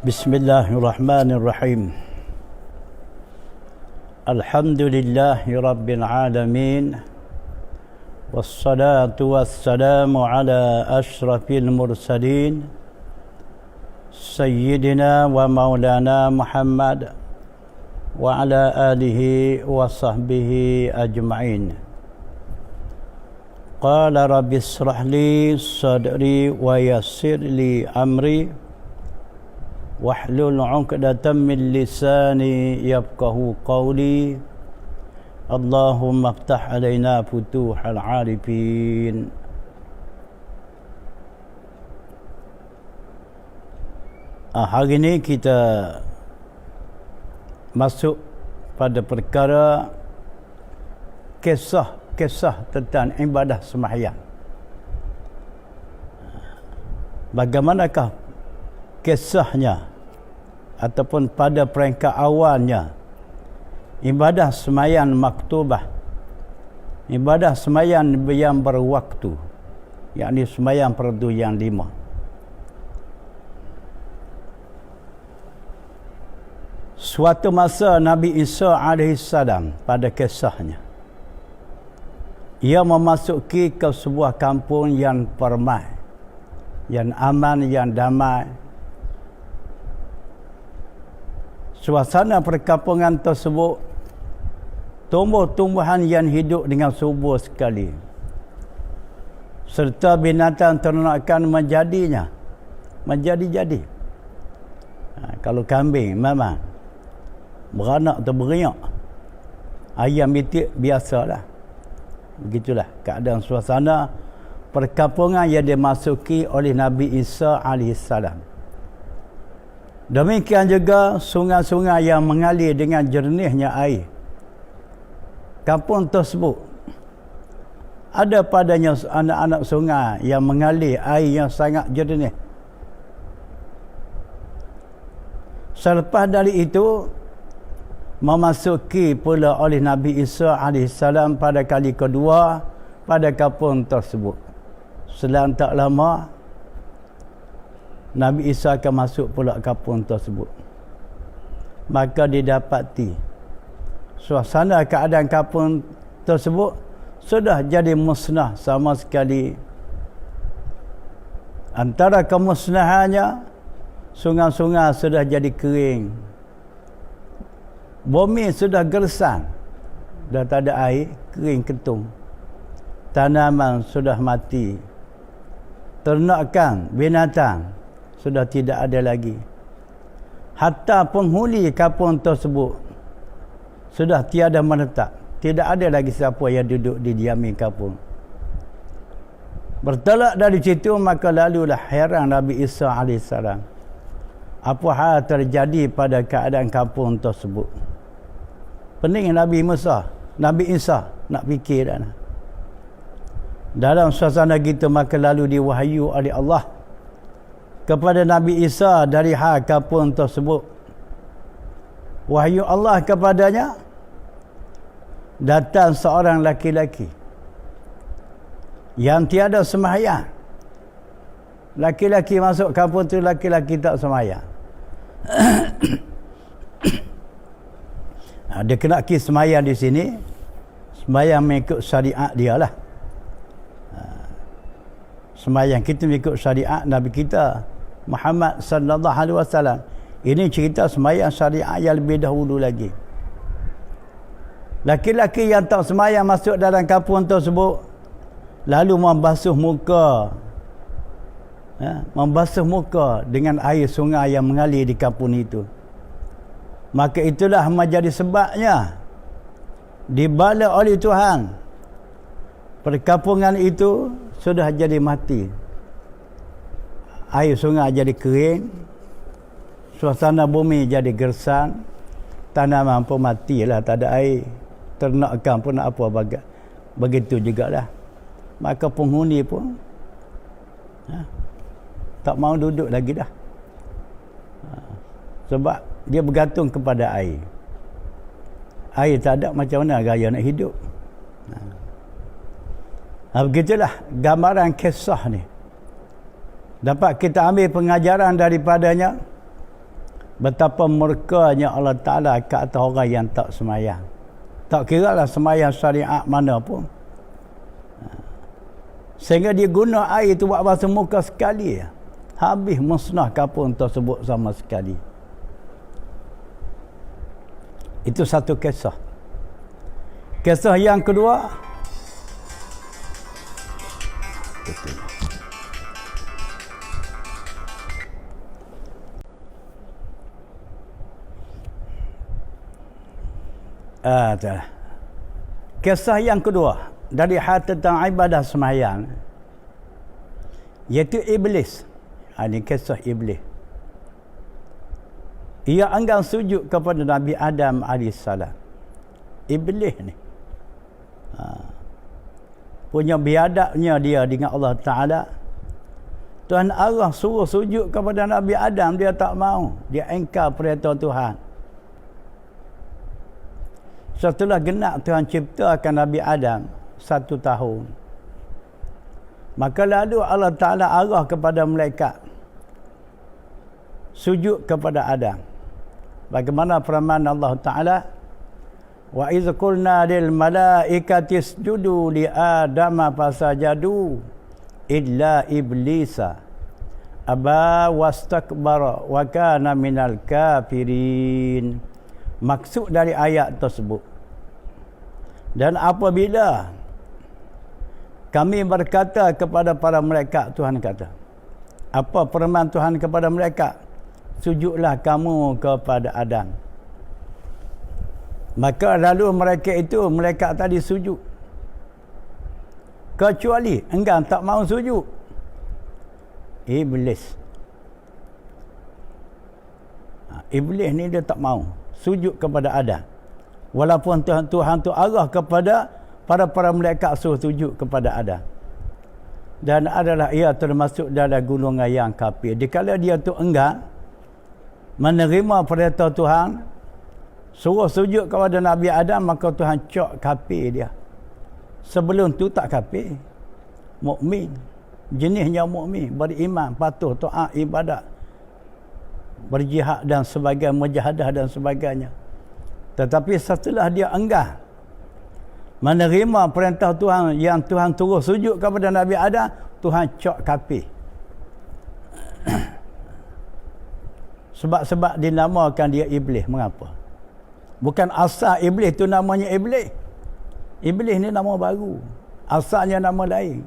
Bismillahirrahmanirrahim. Alhamdulillahi Rabbil Alamin. Wassalatu wassalamu ala ashrafil mursalin Sayyidina wa maulana Muhammad wa ala alihi wa sahbihi ajma'in. Qala rabbi israh li sadri wa yassir li amri wahlul 'uqdatam min lisani yafqahu qawli. Allahumma iftah alaina futuhal 'arifin. Hari ini kita masuk pada perkara kisah tentang ibadah sembahyang. Bagaimanakah kisahnya ataupun pada peringkat awalnya ibadah sembahyang maktubah, ibadah sembahyang yang berwaktu, yakni sembahyang fardu yang 5. Suatu masa Nabi Isa AS pada kisahnya, ia memasuki ke sebuah kampung yang permai, yang aman, yang damai. Suasana perkampungan tersebut tumbuh-tumbuhan yang hidup dengan subur sekali, serta binatang ternakan menjadi-jadi. Kalau kambing memang beranak atau beriak, ayam itik biasalah. Begitulah keadaan suasana perkampungan yang dimasuki oleh Nabi Isa AS. Demikian juga sungai-sungai yang mengalir dengan jernihnya air. Kampung tersebut ada padanya anak-anak sungai yang mengalir air yang sangat jernih. Selepas dari itu, memasuki pula oleh Nabi Isa AS pada kali kedua pada kampung tersebut. Selang tak lama, Nabi Isa akan masuk pula kampung tersebut. Maka didapati suasana keadaan kampung tersebut sudah jadi musnah sama sekali. Antara kemusnahannya, sungai-sungai sudah jadi kering, bumi sudah gersang, dah tak ada air, kering ketung. Tanaman sudah mati, ternakan binatang sudah tidak ada lagi. Hatta penghuni kampung tersebut sudah tiada menetap. Tidak ada lagi siapa yang duduk di diami kampung. Bertolak dari situ, maka lalulah heran Nabi Isa AS. Apa hal terjadi pada keadaan kampung tersebut? Pening Nabi Isa nak fikir dah. Dalam suasana gitu, maka lalu diwahyu oleh Allah kepada Nabi Isa dari hal kampung tersebut. Wahyu Allah kepadanya, datang seorang laki-laki yang tiada sembahyang. Laki-laki masuk kampung tu, laki-laki tak sembahyang. Dia kena sembahyang di sini, sembahyang mengikut syariat dia lah. Sembahyang kita mengikut syariat Nabi kita Muhammad sallallahu alaihi wasallam. Ini cerita sembahyang syariat yang lebih dahulu lagi. Laki-laki yang tak sembahyang masuk dalam kampung tersebut, lalu membasuh muka dengan air sungai yang mengalir di kampung itu. Maka itulah menjadi sebabnya dibala oleh Tuhan, perkampungan itu sudah jadi mati. Air sungai jadi kering, suasana bumi jadi gersang, tanaman pun matilah, tak ada air, ternakan pun nak apa begitu jugalah. Maka penghuni pun tak mau duduk lagi dah, sebab dia bergantung kepada air. Air tak ada, macam mana gaya nak hidup? Begitulah gambaran kisah ni. Dapat kita ambil pengajaran daripadanya betapa murkanya Allah Ta'ala ke atas orang yang tak semayang. Tak kira lah semayang syariat mana pun. Sehingga dia guna air itu buat basuh muka sekali. Habis musnah kapur tersebut sama sekali. Itu satu kisah. Kisah yang kedua, kisah yang kedua dari hal tentang ibadah sembahyang, iaitu iblis. Ini kisah iblis. Ia enggan sujud kepada Nabi Adam AS. Iblis ni punya biadabnya dia dengan Allah Ta'ala. Tuhan Allah suruh sujud kepada Nabi Adam, dia tak mau. Dia engkar perintah Tuhan. Setelah genap Tuhan ciptakan Nabi Adam 1 tahun, maka lalu Allah Ta'ala arah kepada malaikat sujud kepada Adam. Bagaimana firman Allah Ta'ala, wa iz qulna lil malaikati isjudu li adama fasajadu illa iblisa aba wastakbara wa kana minal kafirin. Maksud dari ayat tersebut, dan apabila kami berkata kepada para malaikat, Tuhan kata, apa firman Tuhan kepada malaikat? Sujudlah kamu kepada Adam. Maka lalu mereka itu, malaikat tadi sujud, kecuali enggan tak mau sujud iblis. Iblis ni dia tak mau sujud kepada Adam. Walaupun Tuhan tu arah kepada para malaikat suruh sujud kepada Adam. Dan adalah ia termasuk dalam golongan yang kafir. Dikala dia tu enggan menerima perintah Tuhan suruh sujud kepada Nabi Adam, maka Tuhan cok kafir dia. Sebelum tu tak kafir, mukmin, jenisnya mukmin, beriman, patuh, taat, ibadat, berjihad dan sebagainya, mujahadah dan sebagainya. Tetapi setelah dia enggan menerima perintah Tuhan yang Tuhan suruh sujud kepada Nabi Adam, Tuhan cok kafir. Sebab dinamakan dia iblis. Mengapa? Bukan asal iblis tu namanya iblis. Iblis ni nama baru, asalnya nama lain.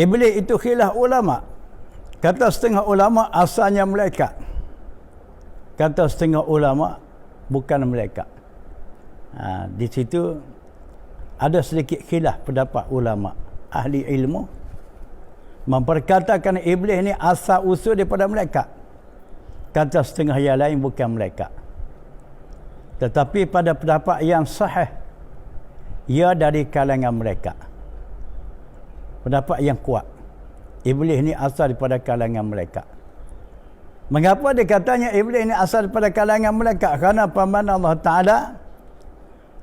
Iblis itu khilaf ulama. Kata setengah ulama asalnya malaikat. Kata setengah ulama bukan malaikat. Di situ ada sedikit khilaf pendapat ulama. Ahli ilmu memperkatakan iblis ni asal usul daripada malaikat. Kata setengah yang lain bukan malaikat. Tetapi pada pendapat yang sahih, ia dari kalangan malaikat. Pendapat yang kuat, iblis ni asal daripada kalangan malaikat. Mengapa dikatanya iblis ni asal daripada kalangan malaikat? Kerana firman Allah Ta'ala,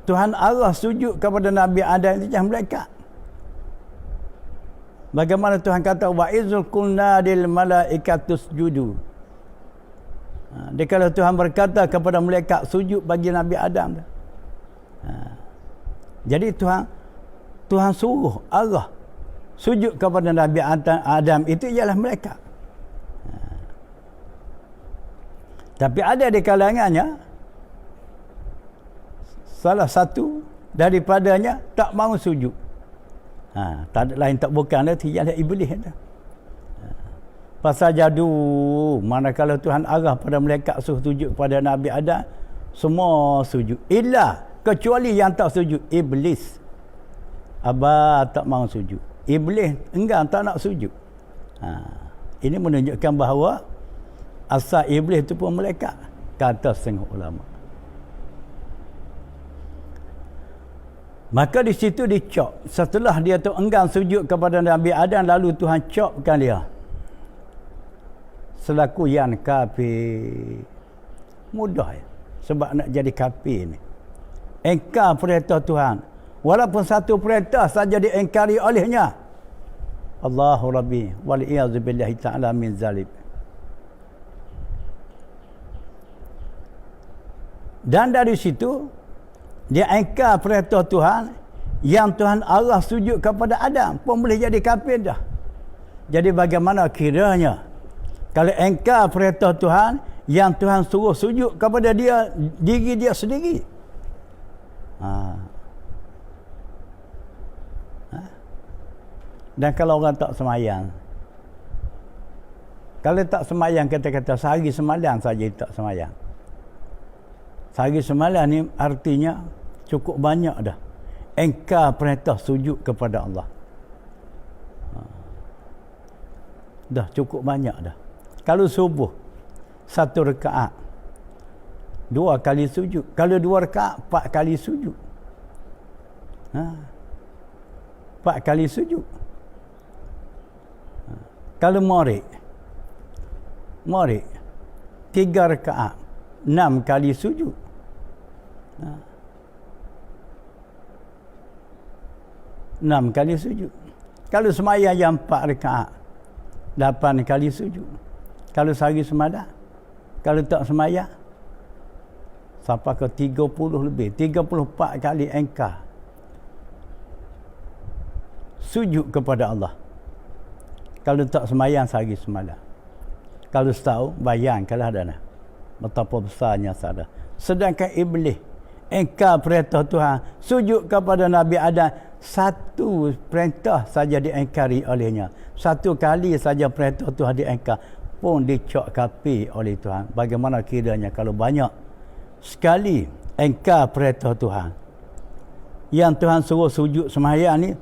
Tuhan arah sujud kepada Nabi Adam itu jangan malaikat. Bagaimana Tuhan kata, wa izul qulna lil malaikatus judu. Kalau Tuhan berkata kepada malaikat sujud bagi Nabi Adam. Jadi Tuhan suruh arah sujud kepada Nabi Adam itu ialah malaikat. Tapi ada di kalangannya salah satu daripadanya tak mahu sujud. Tak ada lain tak bukan lagi ialah iblis dah. Pasal jadu, manakala Tuhan arah pada malaikat suruh sujud pada Nabi Adam, semua sujud. Illa, kecuali yang tak sujud, iblis. Abah tak mahu sujud. Iblis enggan tak nak sujud. Ini menunjukkan bahawa asal iblis itu pun malaikat, kata setengah ulama. Maka di situ dicop. Setelah dia tu enggan sujud kepada Nabi Adam, lalu Tuhan copkan dia selaku yang kafir. Mudah ya. Sebab nak jadi kafir ni, engkar perintah Tuhan, walaupun satu perintah saja diengkari olehnya. Allahu Rabbi wal iyaz billahi ta'ala min zalim. Dan dari situ dia engkar perintah Tuhan yang Tuhan Allah sujud kepada Adam pun boleh jadi kafir dah. Jadi bagaimana kiranya kalau engkar perintah Tuhan yang Tuhan suruh sujud kepada dia, diri dia sendiri. Dan kalau orang tak semayang, kalau tak semayang, kata-kata sehari semalam saja tak semayang. Sehari semalam ni artinya cukup banyak dah engkar perintah sujud kepada Allah. Dah cukup banyak dah. Kalau subuh 1 rakaat 2 kali sujud. Kalau 2 rakaat 4 kali sujud. 4 kali sujud. Kalau Maghrib 3 rakaat 6 kali sujud. 6 kali sujud. Kalau sembahyang yang 4 rakaat 8 kali sujud. Kalau sehari semalam, kalau tak sembahyang sampai ke 30 lebih, 34 kali engkar sujud kepada Allah. Kalau tak sembahyang sehari semalam. Kalau setahun, bayangkanlah dah betapa besarnya salah. Sedangkan iblis engkar perintah Tuhan, sujud kepada Nabi Adam, satu perintah saja diengkari olehnya. Satu kali saja perintah Tuhan diengkar pun dicok kafir oleh Tuhan. Bagaimana kiranya kalau banyak sekali engkar perintah Tuhan yang Tuhan suruh sujud sembahyang ni,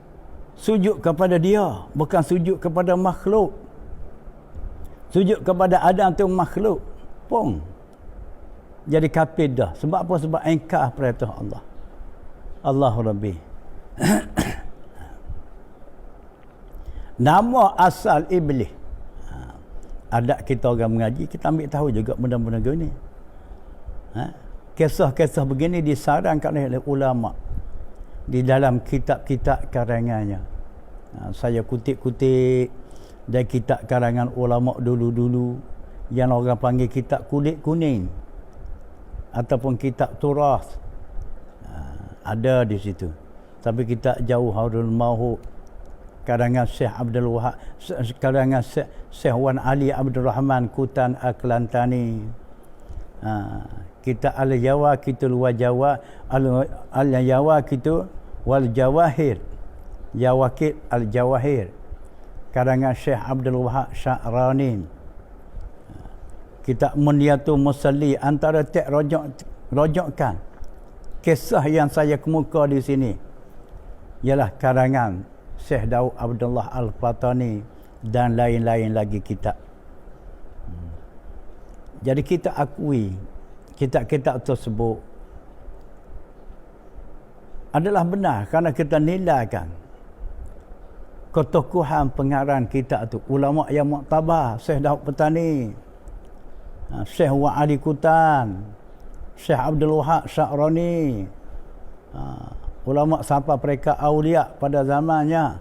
sujud kepada dia, bukan sujud kepada makhluk. Sujud kepada Adam tu makhluk pun jadi kafir dah. Sebab apa? Sebab engkar perintah Allah. Allahu Rabbi. Nama asal iblis. Ada kita orang mengaji, kita ambil tahu juga benda-benda begini. Kisah-kisah begini disarankan oleh ulama di dalam kitab-kitab karangannya. Saya kutip-kutip dari kitab karangan ulama dulu-dulu yang orang panggil kitab kulit kuning ataupun kitab turas. Ada di situ. Tapi kitab Jauharul Mauhub karangan Syekh Abdul Wahab, karangan Syekh Wan Ali Abdul Rahman Kutan Al-Kelantani. Kitab Al-Yawaqitul Wajawa Al-Yawaqitul wal Jawahir, Yawaqit Al-Jawahir karangan Syekh Abdul Wahab Sya'rani. Kitab Munyatul Musalli, antara tek rojokkan kisah yang saya kemuka di sini ialah karangan Syekh Daud Abdullah Al-Fatani dan lain-lain lagi kitab. Jadi kita akui kitab-kitab tersebut adalah benar kerana kita nilaikan ketokohan pengarang kitab itu, ulama yang muktabar, Syekh Daud Petani, Syekh Wa Ali Kutan, Syekh Abdul Wahab Sya'rani, ulama sampai mereka aulia pada zamannya.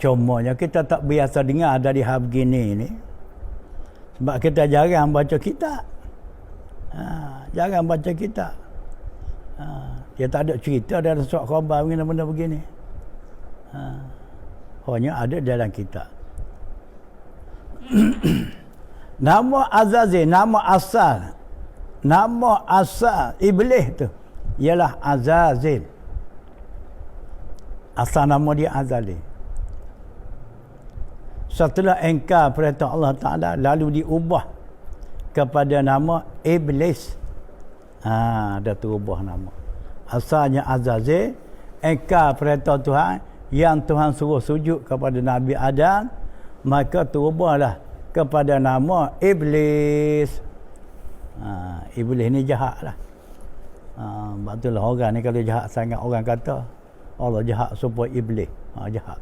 Cumanya kita tak biasa dengar dari hal begini ni sebab kita jarang baca kitab. Jarang baca kitab. Dia tak ada cerita dalam surat khabar benda-benda begini. Hanya ada dalam kitab. Nama Azazil, nama asal iblis tu ialah Azazil. Asal nama dia Azali. Setelah engkar perintah Allah Ta'ala, lalu diubah kepada nama Iblis. Dah terubah nama. Asalnya Azazil, engkar perintah Tuhan yang Tuhan suruh sujud kepada Nabi Adam, maka terubahlah kepada nama Iblis. Iblis ni jahat lah. Sebab itulah orang ni kalau jahat sangat, orang kata Allah jahat supaya Iblis. Jahat.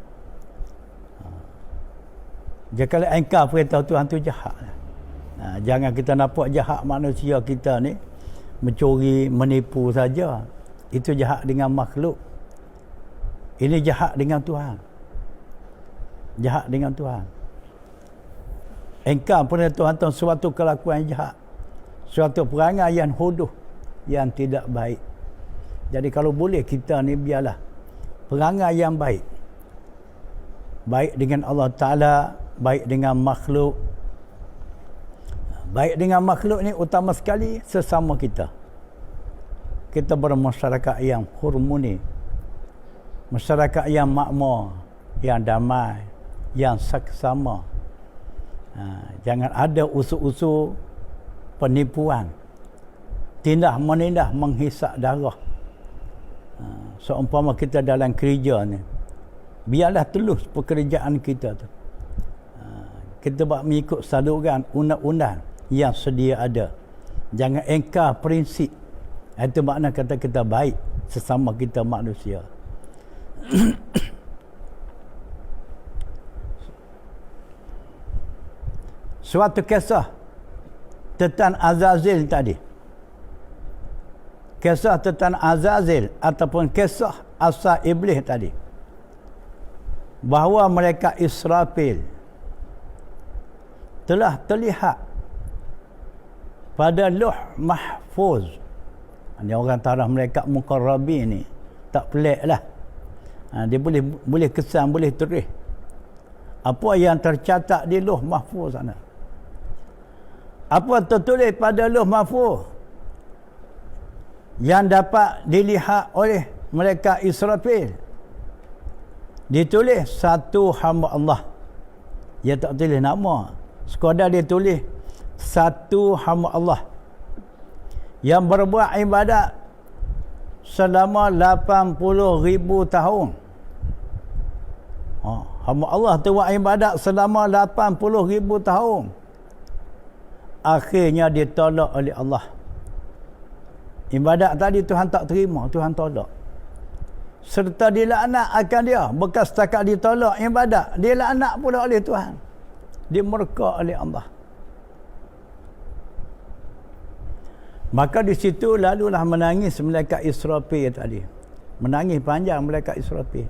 Jadi kalau engkar perintah Tuhan tu jahat. Jangan kita nampak jahat manusia kita ni mencuri, menipu saja. Itu jahat dengan makhluk. Ini jahat dengan Tuhan. Jahat dengan Tuhan. Engkar pada Tuhan suatu kelakuan jahat, suatu perangai yang hodoh, yang tidak baik. Jadi kalau boleh kita ni biarlah perangai yang baik. Baik dengan Allah Ta'ala, baik dengan makhluk. Baik dengan makhluk ni utama sekali sesama kita. Kita bermasyarakat yang harmoni, masyarakat yang makmur, yang damai, yang saksama. Jangan ada usul-usul penipuan, tindah menindah menghisap darah. Seumpama kita dalam kerja ni, biarlah telus pekerjaan kita tu. Kita buat mengikut saluran undang-undang yang sedia ada. Jangan engkar prinsip. Itu makna kata kita baik sesama kita manusia. Suatu kisah tentang Azazil tadi. Kisah tentang Azazil ataupun kisah asal iblis tadi. Bahawa mereka Israfil telah terlihat pada Lauh Mahfuz. Ini orang taraf mereka muqarrabin ni. Tak pelik lah. Dia boleh kesan, boleh tulis apa yang tercatat di Lauh Mahfuz sana. Apa tertulis pada Lauh Mahfuz yang dapat dilihat oleh mereka Israfil? Ditulis satu hamba Allah. Dia tak tulis nama. Sekadar dia tulis satu hamba Allah yang berbuat ibadat selama 80,000 tahun. Hamba Allah tu buat ibadat selama 80,000 tahun. Akhirnya ditolak oleh Allah. Ibadat tadi Tuhan tak terima, Tuhan tolak. Serta dilaknat akan dia. Bekas setakat ditolak ibadat, dia laknat pula oleh Tuhan. Dimurka oleh Allah. Maka di situ lalulah menangis malaikat Israfil tadi. Menangis panjang malaikat Israfil.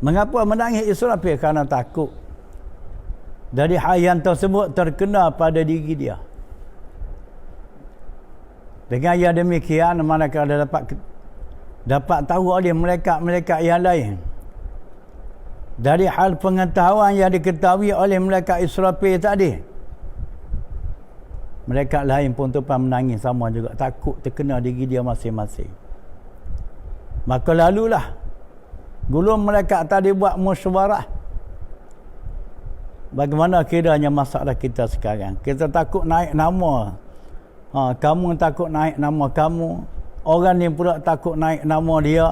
Mengapa menangis Israfil? Karena takut dari hal yang tersebut terkena pada diri dia. Dengan yang demikian, manakala dapat tahu oleh malaikat-malaikat yang lain dari hal pengetahuan yang diketahui oleh malaikat Israfil tadi, malaikat lain pun tumpah menangis sama juga, takut terkena diri dia masing-masing. Maka lalulah gulung malaikat tadi buat musyawarah. Bagaimana kiranya masalah kita sekarang? Kita takut naik nama. Kamu takut naik nama kamu. Orang ni pula takut naik nama dia.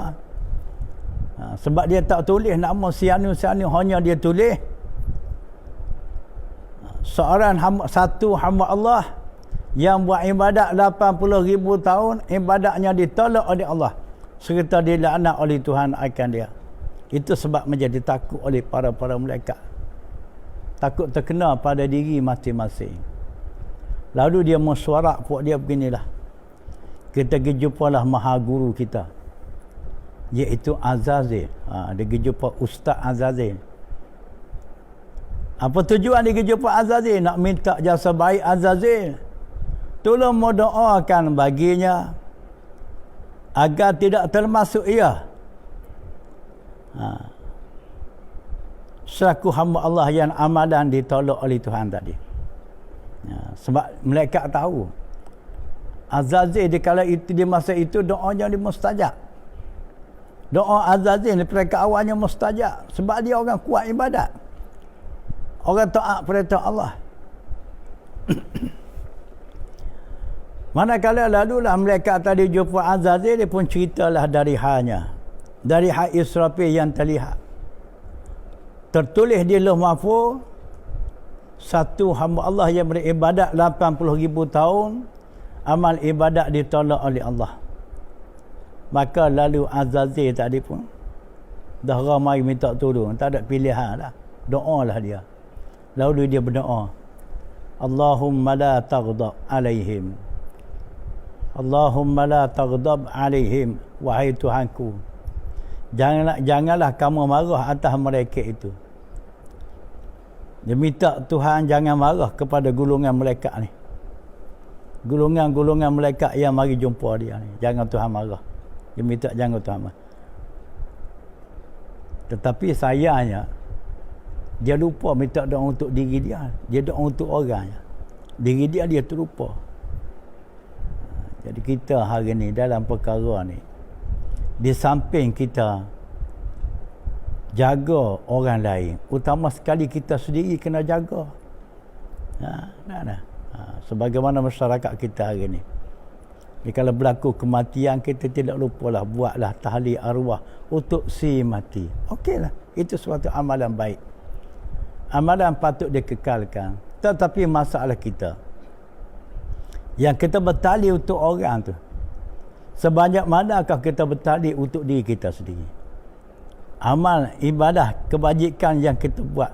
Sebab dia tak tulis nama sianu-sianu, hanya dia tulis satu hamba Allah yang buat ibadat 80,000 tahun, ibadatnya ditolak oleh Allah serta dilaknat oleh Tuhan akan dia. Itu sebab menjadi takut oleh para malaikat. Takut terkena pada diri masing-masing. Lalu dia mesyuarat buat dia beginilah. Kita pergi jumpalah maha guru kita, iaitu Azazil. Dia pergi jumpa Ustaz Azazil. Apa tujuan dia pergi jumpa Azazil? Nak minta jasa baik Azazil. Tolong mendoakan baginya agar tidak termasuk ia selaku hamba Allah yang amalan ditolak oleh Tuhan tadi. Sebab malaikat tahu Azazil di masa itu doanya dia mustajab. Doa Azazil daripada awalnya mustajab sebab dia orang kuat ibadat, orang taat perintah Allah. Manakala lalulah malaikat tadi jumpa Azazil, dia pun ceritalah dari halnya, dari hal Israfil yang terlihat. Tertulis di Lauh Mahfuz, satu hamba Allah yang beribadat 80,000 tahun, amal ibadat ditolak oleh Allah. Maka lalu Azazil tadi pun dah ramai minta tolong, tak ada pilihan lah, doalah dia. Lalu dia berdoa, Allahumma la taghdab alaihim, Allahumma la taghdab alaihim, wahai Tuhanku, janganlah kamu marah atas mereka itu. Dia minta Tuhan jangan marah kepada golongan malaikat ni. Golongan-golongan malaikat yang mari jumpa dia ni. Jangan Tuhan marah. Dia minta jangan Tuhan marah. Tetapi sayangnya, dia lupa minta doa untuk diri dia. Dia doa untuk orang. Diri dia terlupa. Jadi kita hari ni dalam perkara ni, di samping kita jaga orang lain, utama sekali kita sendiri kena jaga. Sebagaimana masyarakat kita hari ni. Jadi kalau berlaku kematian, kita tidak lupalah buatlah tahlil arwah untuk si mati. Okeylah, itu suatu amalan baik. Amalan patut dikekalkan. Tetapi masalah kita, yang kita bertahlil untuk orang tu, sebanyak manakah kita bertahlil untuk diri kita sendiri? Amal, ibadah, kebajikan yang kita buat,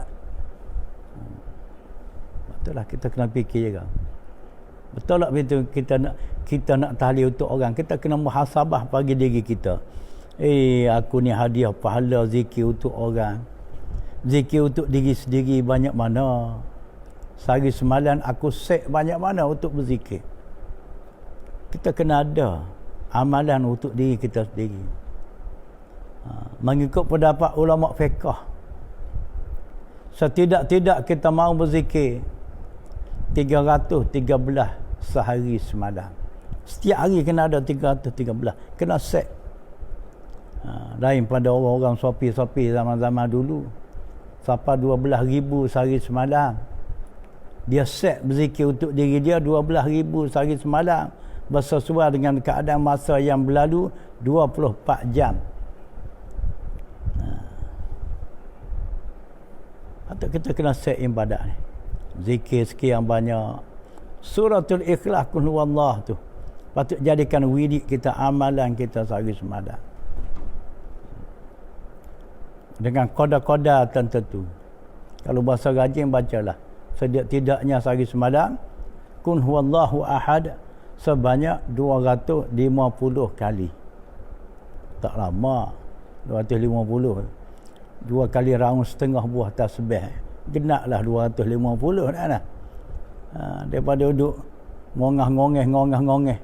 betullah kita kena fikir juga. Betul tak betul kita nak tahlil untuk orang, kita kena muhasabah bagi diri kita. Aku ni hadiah pahala zikir untuk orang. Zikir untuk diri sendiri banyak mana? Sehari semalam aku set banyak mana untuk berzikir? Kita kena ada amalan untuk diri kita sendiri. Mengikut pendapat ulama fiqh, setidak-tidak kita mahu berzikir 313 sehari semalam. Setiap hari kena ada 313. Kena set. Lain pada orang-orang sopi-sopi zaman-zaman dulu. Sampai 12,000 sehari semalam. Dia set berzikir untuk diri dia 12,000 sehari semalam. Bersesuai dengan keadaan masa yang berlalu 24 jam. Atau kita kena set ibadat ni. Zikir sekian banyak. Suratul Ikhlas Qul Huwallah tu patut jadikan wirid kita, amalan kita sehari semalam. Dengan koda-koda tertentu. Kalau bahasa rajin bacalah. Setidak-tidaknya sehari semalam Qul Huwallahu Ahad sebanyak 250 kali. Tak lama. 250. 2 kali raung setengah buah tasbih. Genaklah 250 dah. Daripada duduk ngongah-ngongeh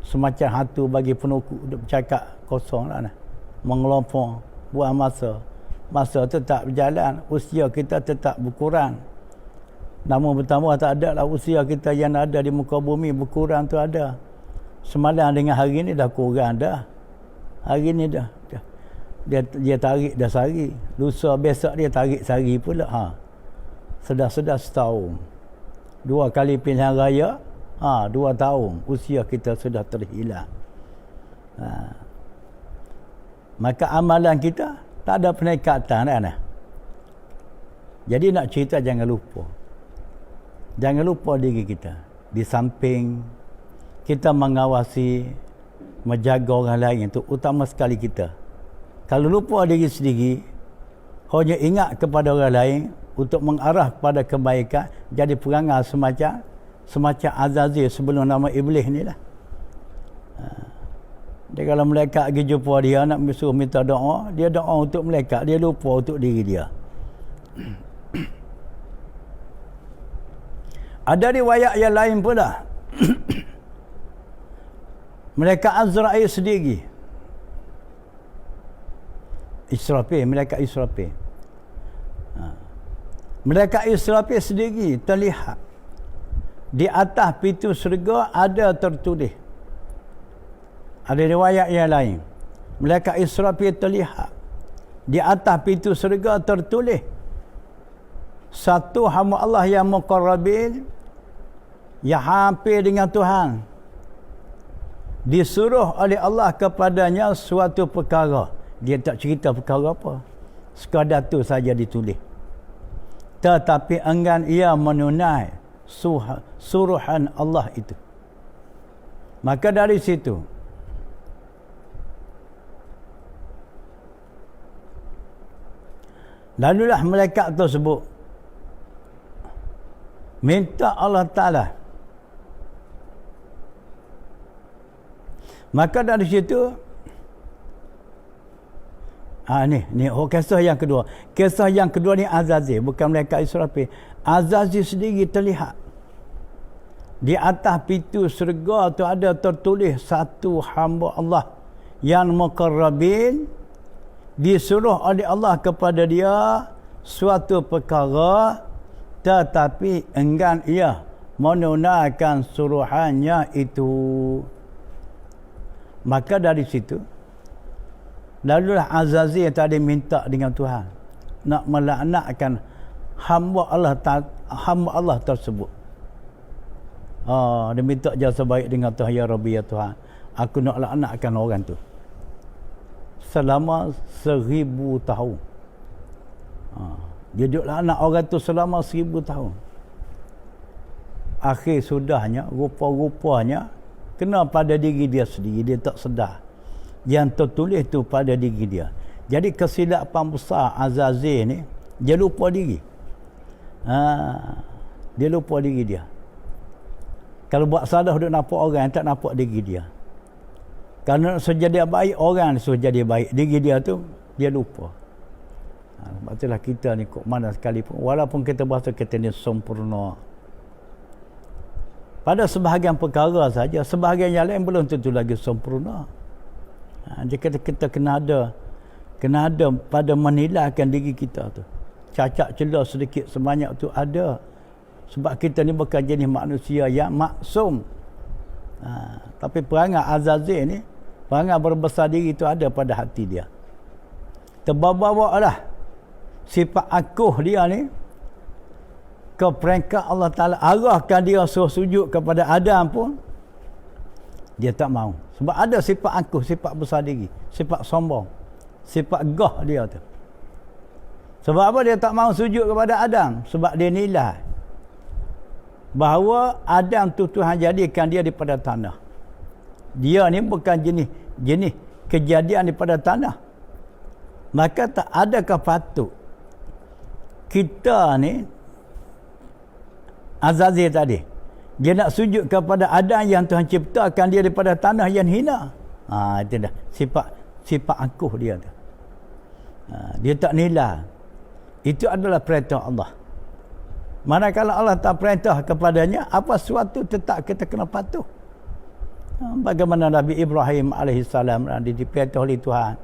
semacam hantu bagi penukuk duduk bercakap kosong lah. Mengelompong, buang masa tetap berjalan, usia kita tetap berkurang. Namun bertambah tak ada lah usia kita yang ada di muka bumi, berkurang tu ada. Semalam dengan hari ni dah kurang dah. Hari ni dah dia tarik dah sehari. Lusa besok dia tarik sehari pula. Sedar-sedar setahun. 2 kali pilihan raya, 2 tahun usia kita sudah terhilang. Maka amalan kita tak ada peningkatan dah. Jadi nak cerita jangan lupa diri kita. Di samping kita mengawasi, menjaga orang lain, itu utama sekali kita. Kalau lupa diri sendiri, hanya ingat kepada orang lain untuk mengarah pada kebaikan, jadi perangai semacam Azazil sebelum nama Iblis ni lah. Dia kalau malaikat pergi jumpa dia nak suruh minta doa, dia doa untuk malaikat, dia lupa untuk diri dia. Ada riwayat yang lain pula. Malaikat Azrail sendiri, malaikat Israfil. Malaikat Israfil sendiri terlihat di atas pintu syurga ada tertulis. Ada riwayat yang lain. Malaikat Israfil terlihat di atas pintu syurga tertulis, satu hamba Allah yang muqarrabin, yang hampir dengan Tuhan, disuruh oleh Allah kepadanya suatu perkara. Dia tak cerita perkara apa, sekadar tu saja ditulis. Tetapi enggan ia menunai suruhan Allah itu. Maka dari situ lalulah malaikat tersebut minta Allah Ta'ala. Maka dari situ Ni kisah yang kedua. Kisah yang kedua ni Azazil, bukan malaikat Israfil. Azazil sendiri terlihat. Di atas pintu syurga tu ada tertulis satu hamba Allah yang muqarrabin, disuruh oleh Allah kepada dia suatu perkara, tetapi enggan ia menunaikan suruhannya itu. Maka dari situ lalulah Azazil tadi minta dengan Tuhan nak melaknatkan hamba Allah tersebut. Dia minta jasa baik dengan Tuhan, ya Rabbi, ya Tuhan, aku nak laknatkan orang tu selama 1000 tahun. Dia duduk laknat orang tu selama 1000 tahun. Akhir sudahnya, rupa-rupanya kena pada diri dia sendiri, dia tak sedar yang tertulis tu pada diri dia. Jadi kesilapan besar Azazil ni, dia lupa diri. Dia lupa diri dia. Kalau buat salah duk nampak orang, tak nampak diri dia. Kalau nak suruh jadi baik, orang suruh jadi baik, diri dia tu dia lupa. Sebab itulah kita ni kok mana sekalipun, walaupun kita bahasa kita ni sempurna, pada sebahagian perkara saja, sebahagian yang lain belum tentu lagi sempurna. Dia kata kita kena ada pada menilaikan diri kita tu. Cacat celah sedikit sebanyak tu ada. Sebab kita ni bukan jenis manusia yang maksum. Tapi perangai Azazil ni, perangai berbesar diri tu ada pada hati dia. Terbawa-bawa lah sifat akuh dia ni ke peringkat Allah Ta'ala, arahkan dia suruh sujud kepada Adam pun dia tak mau. Sebab ada sifat angkuh, sifat besar diri, sifat sombong, sifat gah dia tu. Sebab apa dia tak mau sujud kepada Adam? Sebab dia nilai bahawa Adam tu Tuhan jadikan dia daripada tanah. Dia ni bukan jenis kejadian daripada tanah. Maka tak adakah patut kita ni, Azazil tadi, dia nak sujud kepada Adam yang Tuhan ciptakan dia daripada tanah yang hina. Itu dah sifat angkuh dia tu. Dia tak nilai. Itu adalah perintah Allah. Manakala Allah tak perintah kepadanya, apa sesuatu tetap kita kena patuh. Bagaimana Nabi Ibrahim alaihissalam diperintah oleh Tuhan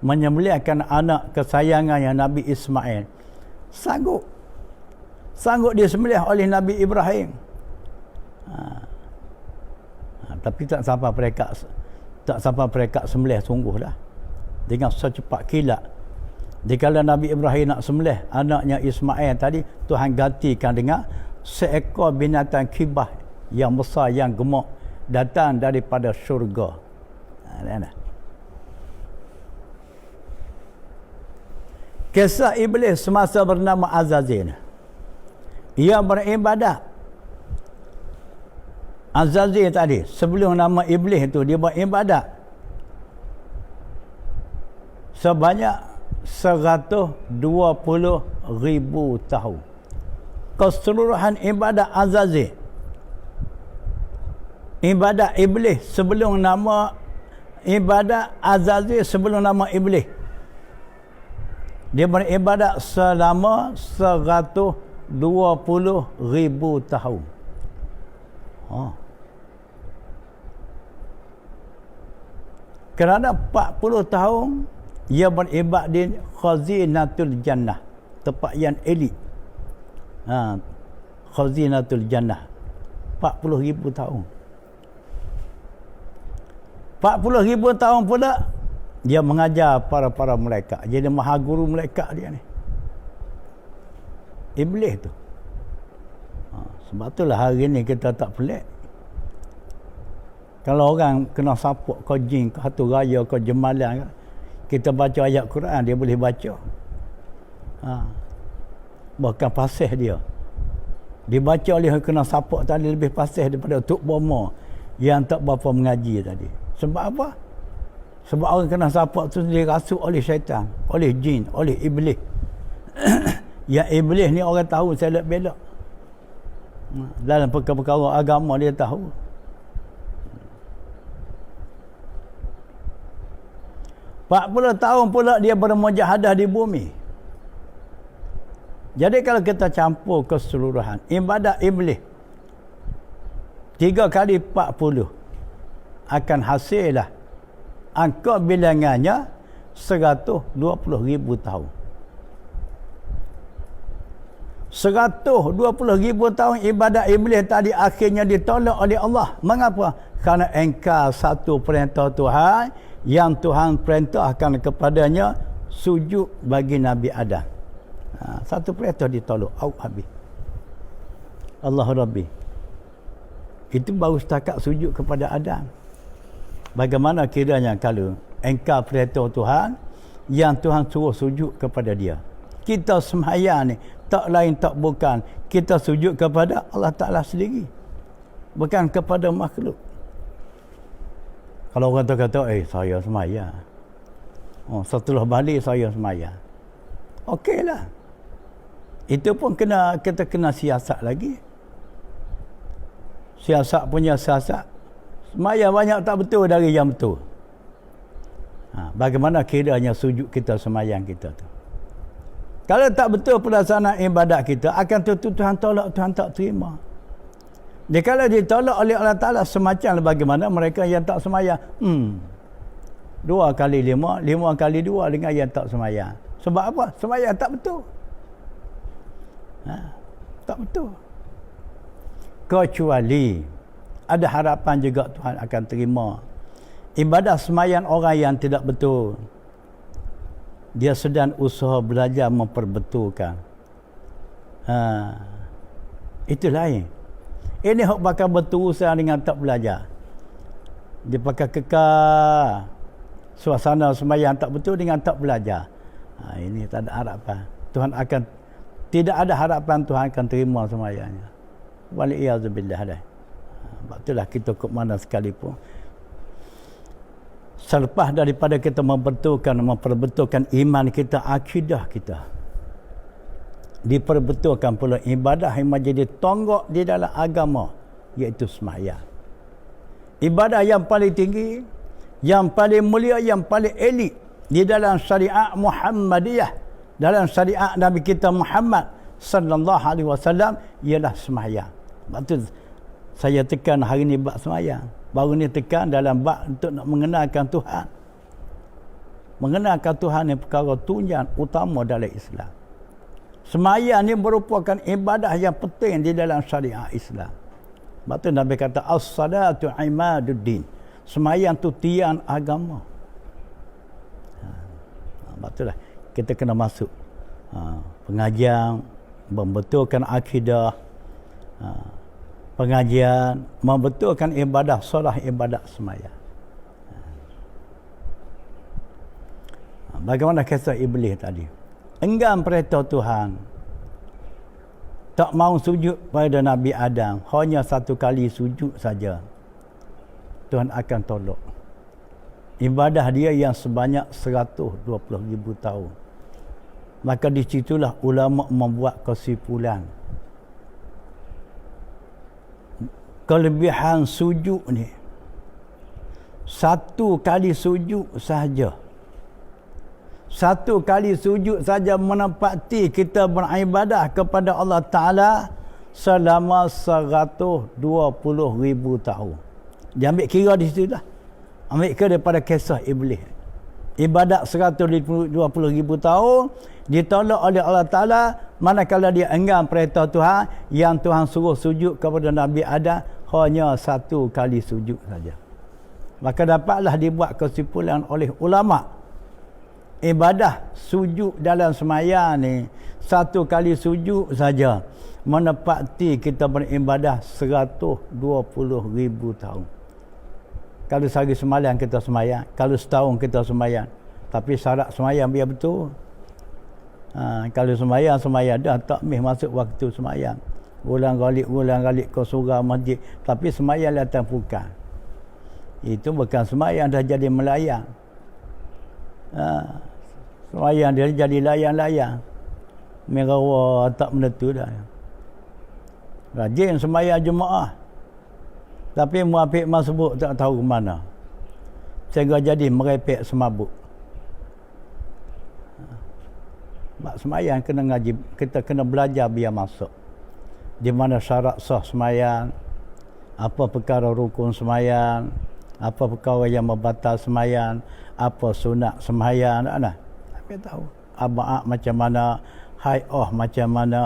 menyembelihkan anak kesayangannya Nabi Ismail. Sanggup dia sembelih oleh Nabi Ibrahim. Tapi tak sampai mereka sembelih sungguh dah. Dengan secepat kilat. Dikala Nabi Ibrahim nak sembelih anaknya Ismail tadi, Tuhan gantikan dengan seekor binatang kibah yang besar, yang gemuk, datang daripada syurga. Kisah iblis semasa bernama Azazil. Ia beribadat. Azazil tadi, sebelum nama iblis itu, dia beribadat sebanyak 120,000 tahun. Keseluruhan ibadat Azazil, ibadat iblis sebelum nama, ibadat Azazil sebelum nama iblis, dia beribadat selama 120,000 tahun. Kerana 40 tahun ia beribadat di Khazinatul Jannah, tempat yang elit. Khazinatul Jannah 40,000 tahun. 40,000 tahun pula dia mengajar para malaikat. Jadi maha guru malaikat dia ni, iblis tu. Sebab itulah hari ni kita tak pelik. Kalau orang kena sapuk ke jin, ke hatu raya, ke jemalan, kita baca ayat Quran, dia boleh baca. Bahkan fasih dia dibaca oleh kena sapuk tadi lebih fasih daripada Tok Bomo yang tak berapa mengaji tadi. Sebab apa? Sebab orang kena sapuk tu dirasuk oleh syaitan, oleh jin, oleh iblis. Yang iblis ni orang tahu selok belok. Dalam perkara-perkara agama dia tahu. 40 tahun pula dia bermujahadah di bumi. Jadi kalau kita campur keseluruhan ibadat iblis 3 kali 40 akan hasillah angka bilangannya 120,000 tahun. 120,000 tahun ibadat iblis tadi akhirnya ditolak oleh Allah. Mengapa? Kerana engkau satu perintah Tuhan yang Tuhan perintahkan kepadanya sujud bagi Nabi Adam. Satu perintah ditolak. Habis. Allah Rabbi. Itu baru setakat sujud kepada Adam. Bagaimana kiranya kalau engkau perintah Tuhan yang Tuhan suruh sujud kepada dia. Kita sembahyang ni tak lain tak bukan kita sujud kepada Allah Ta'ala sendiri, bukan kepada makhluk. Kalau orang kata saya sembahyang, setelah balik saya sembahyang, okeylah, itu pun kita kena siasat lagi. Siasat punya siasat, sembahyang banyak tak betul dari yang betul. Bagaimana kiranya sujud kita, sembahyang kita tu? Kalau tak betul pelaksanaan ibadat kita, akan tentu Tuhan tolak, Tuhan tak terima. Dia kalau ditolak oleh Allah Ta'ala, semacam bagaimana mereka yang tak semayang. 2 kali 5, 5 kali 2 dengan yang tak semayang. Sebab apa? Semayang tak betul. Tak betul. Kecuali ada harapan juga Tuhan akan terima ibadat semayang orang yang tidak betul. Dia sedang usaha belajar memperbetulkan. Itu lain. Ini hok bakal berurusan dengan tak belajar. Dia pakai kekal suasana sembahyang tak betul dengan tak belajar. Ini tak ada harapan. Tuhan akan, tidak ada harapan Tuhan akan terima sembahyangnya. Waliyazubillah dah. Itulah kita ke mana sekalipun. Selepas daripada kita memperbetulkan iman kita, akidah kita, diperbetulkan pula ibadah yang menjadi tonggak di dalam agama, iaitu sembahyang. Ibadah yang paling tinggi, yang paling mulia, yang paling elit di dalam syariat Muhammadiyah, dalam syariat Nabi kita Muhammad sallallahu alaihi wasallam, ialah sembahyang. Sebab tu saya tekan hari ni bab sembahyang. Baru ni tekan dalam bab untuk nak mengenalkan Tuhan. Mengenalkan Tuhan ni perkara tunjang utama dalam Islam. Sembahyang ni merupakan ibadah yang penting di dalam syariat Islam. Sebab tu Nabi kata as-salatu imaduddin. Sembahyang tu tiang agama. Sebab tu lah kita kena masuk pengajian, membetulkan akidah, pengajian, membetulkan ibadah solah, ibadat sembahyang. Bagaimana kisah iblis tadi? Enggan perintah Tuhan, tak mau sujud pada Nabi Adam, hanya 1 kali sujud saja, Tuhan akan tolak ibadah dia yang sebanyak 120,000 tahun. Maka di situlah ulama membuat kesimpulan, kelebihan sujud ni 1 kali sujud sahaja. 1 kali sujud saja menempati kita beribadah kepada Allah Ta'ala selama 120,000 tahun. Dia ambil kira di situ dah. Ambil kira daripada kisah iblis. Ibadat 120,000 tahun ditolak oleh Allah Ta'ala, manakala dia enggan perintah Tuhan yang Tuhan suruh sujud kepada Nabi Adam, hanya 1 kali sujud saja. Maka dapatlah dibuat kesimpulan oleh ulama, ibadah sujud dalam sembahyang ni 1 kali sujud saja menepati kita beribadah 120,000 tahun. Kalau sehari semalam kita sembahyang, kalau setahun kita sembahyang, tapi syarat sembahyang biar betul. Kalau sembahyang dah tak masuk waktu sembahyang, ulang-alik ke surau masjid, tapi sembahyang datang bukan, itu bukan sembahyang, dah jadi melayang. Sembahyang dia jadi layang-layang, merawa tak menentu dah. Rajin sembahyang Jumaat, tapi muafiq masbuk tak tahu ke mana, sehingga jadi merepek semabuk. Bab semayang kena ngaji, kita kena belajar biar masuk. Di mana syarat sah semayang, apa perkara rukun semayang, apa perkara yang membatal semayang, apa sunat semayang, nak. Tapi tahu aba'ah macam mana, hai'ah macam mana.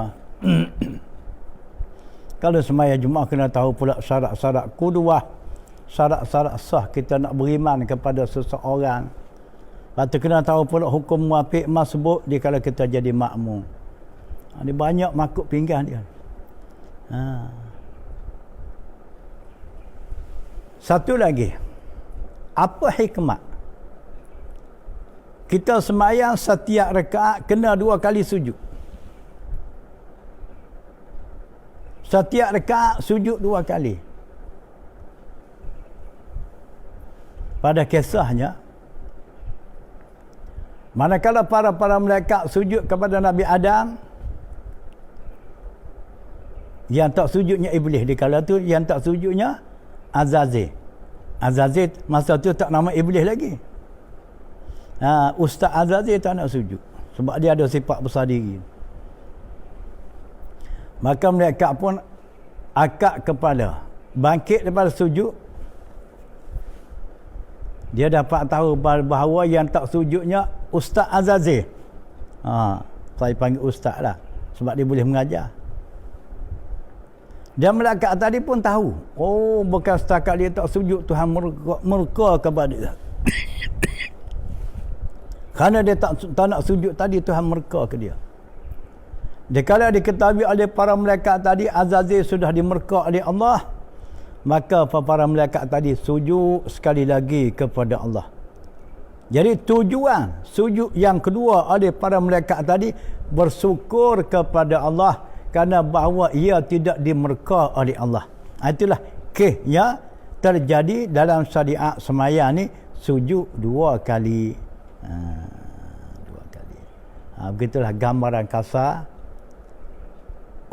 Kalau semayang Jumaat kena tahu pula syarat-syarat kuduah, syarat-syarat sah kita nak beriman kepada seseorang. Lepas tu kena tahu pula hukum muafiq masbuk di kala kita jadi makmum. Dia banyak makuk pinggan dia. Satu lagi, apa hikmat kita semayang setiap rakaat kena 2 kali sujud? Setiap rakaat sujud 2 kali. Pada kisahnya, manakala para malaikat sujud kepada Nabi Adam, yang tak sujudnya Iblis. Di kala tu yang tak sujudnya Azazil. Azazil masa tu tak nama Iblis lagi. Ustaz Azazil tak nak sujud sebab dia ada sifat besar diri. Maka malaikat pun akak kepala, bangkit daripada sujud. Dia dapat tahu bahawa yang tak sujudnya Ustaz Azazil. Saya panggil Ustaz lah sebab dia boleh mengajar. Dan malaikat tadi pun tahu, bukan setakat dia tak sujud, Tuhan murka kepada dia. Kerana dia tak nak sujud tadi, Tuhan murka ke dia. Dikala diketahui oleh para malaikat tadi Azazil sudah dimurka oleh Allah, maka para malaikat tadi sujud sekali lagi kepada Allah. Jadi tujuan sujud yang kedua oleh para malaikat tadi bersyukur kepada Allah kerana bahawa ia tidak dimurka oleh Allah. Itulah kisahnya terjadi dalam syariat semayang ni, sujud 2 kali. 2 kali. Begitulah gambaran kasar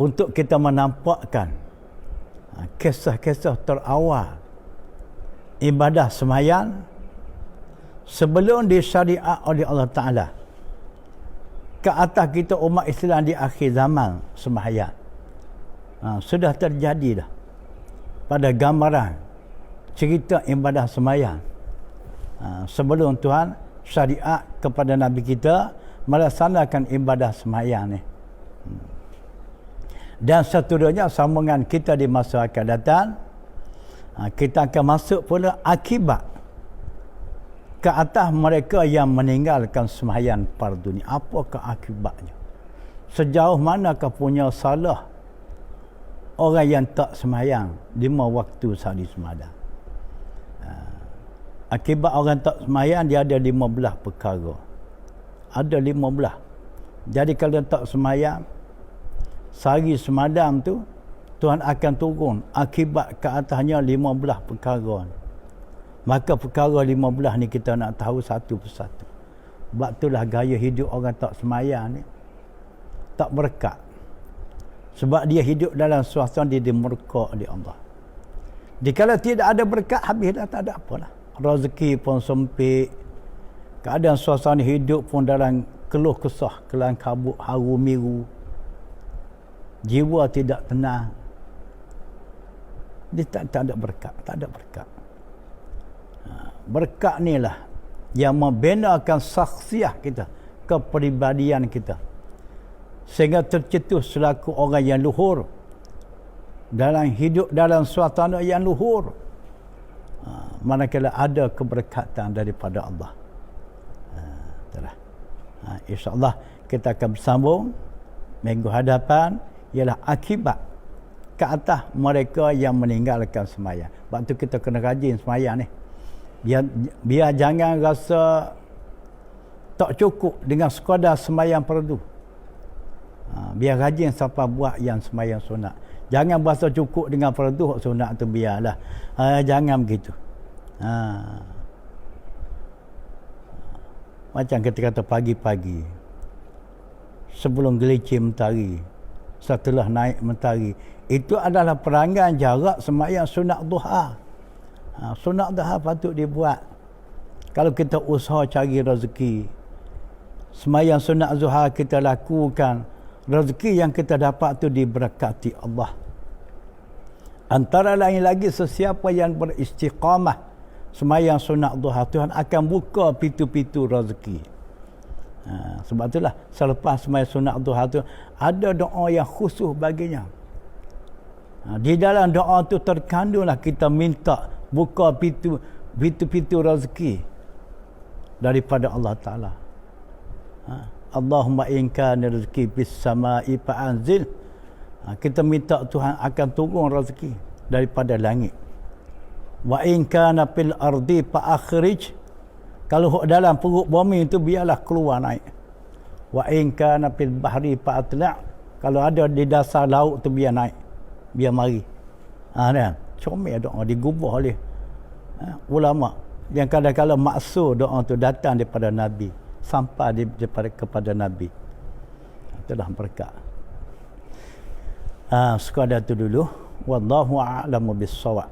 untuk kita menampakkan kisah-kisah terawal ibadah semayang sebelum disyariat oleh Allah Ta'ala ke atas kita umat Islam di akhir zaman sembahyang. Sudah terjadi dah pada gambaran cerita ibadah sembahyang sebelum Tuhan syariat kepada Nabi kita melaksanakan ibadah sembahyang ni. Dan seterusnya sambungan kita di masa akan datang, kita akan masuk pula akibat ke atas mereka yang meninggalkan sembahyang fardu ni. Apakah akibatnya? Sejauh manakah punya salah orang yang tak sembahyang 5 waktu sehari semalam? Akibat orang tak sembahyang dia ada 15 perkara. Ada 15. Jadi kalau tak sembahyang sehari semalam tu, Tuhan akan turun akibat ke atasnya 15 perkara. Maka perkara 15 ni kita nak tahu satu persatu. Sebab itulah gaya hidup orang tak semayang ni tak berkat. Sebab dia hidup dalam suasana dia dimurka oleh Allah. Dikala tidak ada berkat, habis dah, tak ada apalah. Rezeki pun sempit. Keadaan suasana hidup pun dalam keluh kesah, kelang kabut, haru miru. Jiwa tidak tenang. Dia tak ada berkat, tak ada berkat. Berkat ni lah yang membinakan saksiah kita, kepribadian kita, sehingga tercetus selaku orang yang luhur dalam hidup dalam suasana yang luhur, manakala ada keberkatan daripada Allah. InsyaAllah kita akan bersambung minggu hadapan, ialah akibat ke atas mereka yang meninggalkan sembahyang. Sebab tu kita kena rajin sembahyang ni. Biar jangan rasa tak cukup dengan sekadar sembahyang fardu. Biar rajin sampai buat yang sembahyang sunat. Jangan berasa cukup dengan fardu, sunat tu biarlah. Jangan begitu. Macam kita kata pagi-pagi sebelum gelincir mentari, setelah naik mentari, itu adalah peranggan jarak sembahyang sunat duha. Sunat duha patut dibuat. Kalau kita usaha cari rezeki Semayang sunat zuhur kita lakukan, rezeki yang kita dapat tu diberkati Allah. Antara lain lagi, sesiapa yang beristiqamah semayang sunat duha, Tuhan akan buka pintu-pintu rezeki. Sebab itulah selepas semayang sunat duha tu ada doa yang khusus baginya. Di dalam doa tu terkandunglah kita minta buka pintu-pintu rezeki daripada Allah Ta'ala. Allahumma in kana rizqi bis sama'i fa'anzil. Kita minta Tuhan akan turun rezeki daripada langit. Wa in kana fil ardi fa'akhrij. Kalau dalam perut bumi itu biarlah keluar naik. Wa in kana fil bahri fa'atla'. Kalau ada di dasar laut tu biar naik, biar mari. Kan? Comel doa digubah oleh ulama yang kadang-kadang maksud doa tu datang daripada Nabi, sampai kepada Nabi. Itulah berkat. Sekadar itu dulu. Wallahu a'lamu bis-shawab.